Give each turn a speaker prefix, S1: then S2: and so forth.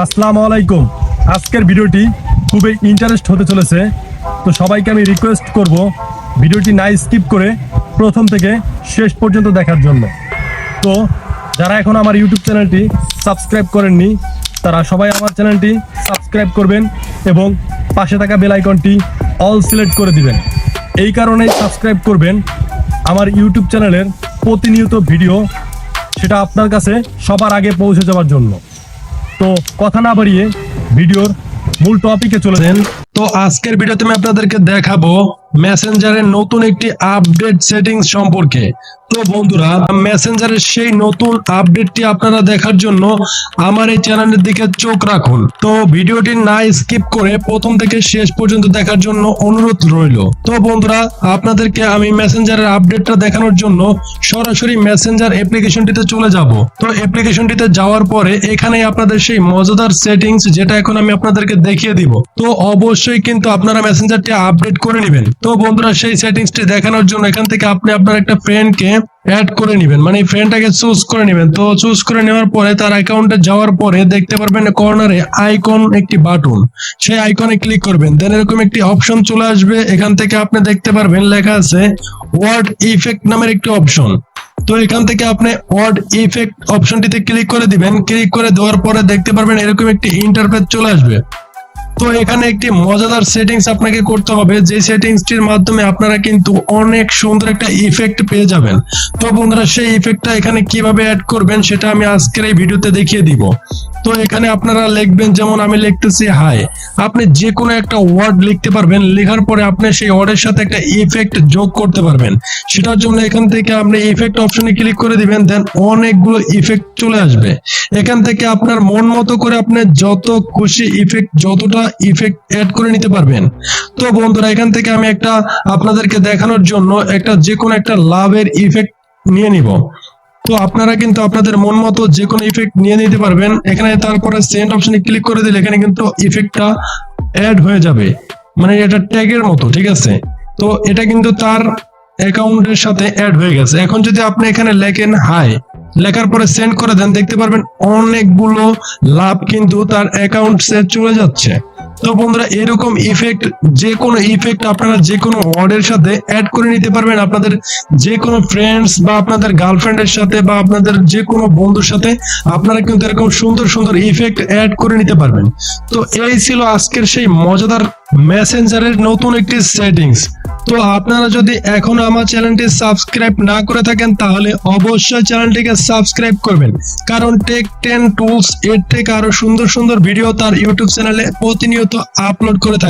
S1: আসসালামু আলাইকুম। আজকের ভিডিওটি খুবই ইন্টারেস্ট হতে চলেছে, তো সবাইকে আমি রিকোয়েস্ট করব ভিডিওটি না স্কিপ করে প্রথম থেকে শেষ পর্যন্ত দেখার জন্য। তো যারা এখন আমার ইউটিউব চ্যানেলটি সাবস্ক্রাইব করেননি তারা সবাই আমার চ্যানেলটি সাবস্ক্রাইব করবেন এবং পাশে থাকা বেল আইকনটি অল সিলেক্ট করে দিবেন। এই কারণেই সাবস্ক্রাইব করবেন, আমার ইউটিউব চ্যানেলের প্রতিনিয়ত ভিডিও সেটা আপনার কাছে সবার আগে পৌঁছে যাওয়ার জন্য। তো কথা না বাড়িয়ে ভিডিওর মূল টপিকে চলে যান।
S2: তো আজকের ভিডিওতে আমি আপনাদেরকে দেখাবো মেসেঞ্জারের নতুন একটি আপডেট সেটিংস সম্পর্কে। তো বন্ধুরা, মেসেঞ্জারের সেই নতুন আপডেটটি আপনারা দেখার জন্য আমার এই চ্যানেলের দিকে চোখ রাখুন। তো ভিডিওটি না স্কিপ করে প্রথম থেকে শেষ পর্যন্ত দেখার জন্য অনুরোধ রইল। তো বন্ধুরা, আপনাদেরকে আমি মেসেঞ্জারের আপডেটটা দেখানোর জন্য সরাসরি মেসেঞ্জার অ্যাপ্লিকেশনটিতে চলে যাব। তো অ্যাপ্লিকেশনটিতে যাওয়ার পরে এখানে আপনাদের সেই মজাদার সেটিংস যেটা এখন আমি আপনাদেরকে দেখিয়ে দিব। তো অবশ্যই কিন্তু আপনারা মেসেঞ্জারটি আপডেট করে নেবেন। তো বন্ধুরা, সেই সেটিংসটি দেখানোর জন্য এখান থেকে আপনি আপনার একটা ফ্রেন্ডকে অ্যাড করে নেবেন, মানে ফ্রেন্ডটাকে চুজ করে নেবেন। তো চুজ করে নেওয়ার পরে তার অ্যাকাউন্টে যাওয়ার পরে দেখতে পারবেন কর্নারে আইকন একটি বাটন, সেই আইকনে ক্লিক করবেন। দেন এরকম একটি অপশন চলে আসবে। এখান থেকে আপনি দেখতে পারবেন লেখা আছে ওয়ার্ড ইফেক্ট নামের একটি অপশন। তো এখান থেকে আপনি ওয়ার্ড ইফেক্ট অপশনটিতে ক্লিক করে দিবেন। ক্লিক করে দেওয়ার পরে দেখতে পারবেন এরকম একটি ইন্টারফেস চলে আসবে। তো এখানে একটি মজাদার সেটিংস আপনাকে করতে হবে, যে সেটিংসটির মাধ্যমে আপনারা কিন্তু অনেক সুন্দর একটা ইফেক্ট পেয়ে যাবেন। তো বন্ধুরা, সেই ইফেক্টটা এখানে কিভাবে অ্যাড করবেন সেটা আমি আজকের এই ভিডিওতে দেখিয়ে দিব। তো এখানে আপনারা লিখবেন, যেমন আমি লিখতেছি হাই। আপনি যে কোনো একটা ওয়ার্ড লিখতে পারবেন, লেখার পরে আপনি সেই ওয়ার্ডের সাথে একটা ইফেক্ট যোগ করতে পারবেন। সেটার জন্য এখান থেকে আপনি ইফেক্ট অপশনে ক্লিক করে দিবেন। দেন অনেকগুলো ইফেক্ট চলে আসবে। এখান থেকে আপনার মন মতো করে আপনি যত খুশি ইফেক্ট, যতটা ইফেক্ট অ্যাড করে নিতে পারবেন। তো বন্ধুরা, এখান থেকে আমি একটা আপনাদেরকে দেখানোর জন্য একটা যে কোনো একটা লাভের ইফেক্ট নিয়ে নিব। তো আপনারা কিন্তু আপনাদের মন মতো যে কোনো ইফেক্ট নিয়ে নিতে পারবেন। এখানে তারপরে সেন্ড অপশনে ক্লিক করে দিলে এখানে কিন্তু ইফেক্টটা অ্যাড হয়ে যাবে, মানে এটা ট্যাগের মতো, ঠিক আছে। তো এটা কিন্তু তার অ্যাকাউন্টের সাথে অ্যাড হয়ে গেছে। এখন যদি আপনি এখানে লেখেন হাই, লেখার পরে সেন্ড করে দেন, দেখতে পারবেন অনেকগুলো লাভ কিন্তু তার অ্যাকাউন্টে চলে যাচ্ছে। তো বন্ধুরা, এরকম ইফেক্ট, যে কোনো ইফেক্ট আপনারা যে কোনো ওয়ার্ডের সাথে অ্যাড করে নিতে পারবেন আপনাদের যে কোনো ফ্রেন্ডস বা আপনাদের গার্লফ্রেন্ডের সাথে বা আপনাদের যে কোনো বন্ধুর সাথে আপনারা কিন্তু এরকম সুন্দর সুন্দর ইফেক্ট অ্যাড করে নিতে পারবেন। তো এই ছিল আজকের সেই মজাদার মেসেঞ্জারের নতুন একটি সেটিংস। তো আপনারা যদি এখনো আমার চ্যানেলটি সাবস্ক্রাইব না করে থাকেন তাহলে অবশ্যই চ্যানেলটিকে সাবস্ক্রাইব করবেন, কারণ টেক 10 টুলস এর থেকে আরো সুন্দর সুন্দর ভিডিও তার ইউটিউব চ্যানেলে প্রতিনিয়ত আপলোড করে থাকে।